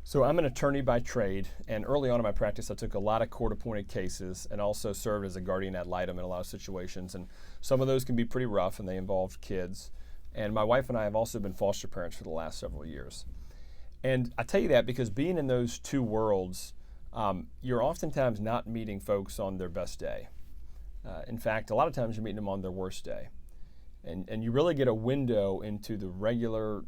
So I'm an attorney by trade, and early on in my practice, I took a lot of court-appointed cases and also served as a guardian ad litem in a lot of situations. And some of those can be pretty rough, and they involved kids. And my wife and I have also been foster parents for the last several years. And I tell you that because being in those two worlds, you're oftentimes not meeting folks on their best day. In fact, a lot of times you're meeting them on their worst day. And you really get a window into the regular,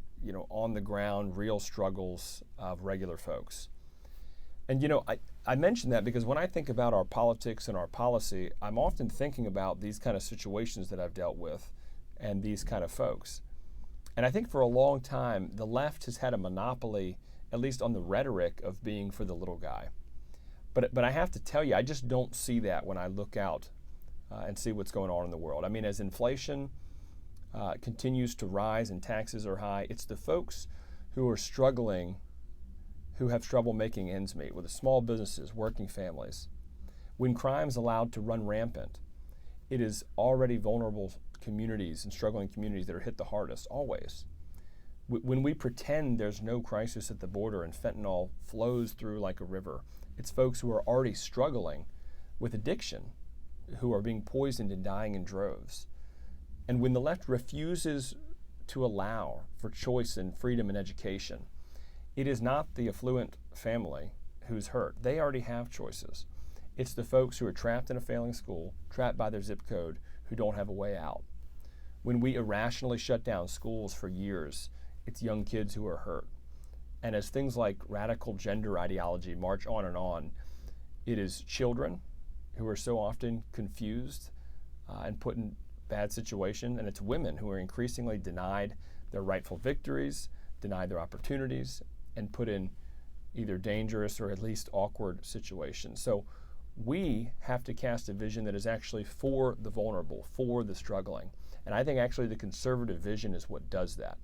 on the ground, real struggles of regular folks. And I mention that because when I think about our politics and our policy, I'm often thinking about these kind of situations that I've dealt with and these kind of folks. And I think for a long time, the left has had a monopoly, at least on the rhetoric, of being for the little guy. But I have to tell you, I just don't see that when I look out and see what's going on in the world. I mean, as inflation continues to rise and taxes are high, it's the folks who are struggling, who have trouble making ends meet, with the small businesses, working families. When crime's allowed to run rampant, it is already vulnerable communities and struggling communities that are hit the hardest, always. When we pretend there's no crisis at the border and fentanyl flows through like a river, it's folks who are already struggling with addiction, who are being poisoned and dying in droves. And when the left refuses to allow for choice and freedom and education, it is not the affluent family who's hurt. They already have choices. It's the folks who are trapped in a failing school, trapped by their zip code, who don't have a way out. When we irrationally shut down schools for years, it's young kids who are hurt. And as things like radical gender ideology march on, it is children who are so often confused and put in bad situation, and it's women who are increasingly denied their rightful victories, denied their opportunities, and put in either dangerous or at least awkward situations. So we have to cast a vision that is actually for the vulnerable, for the struggling. And I think actually the conservative vision is what does that.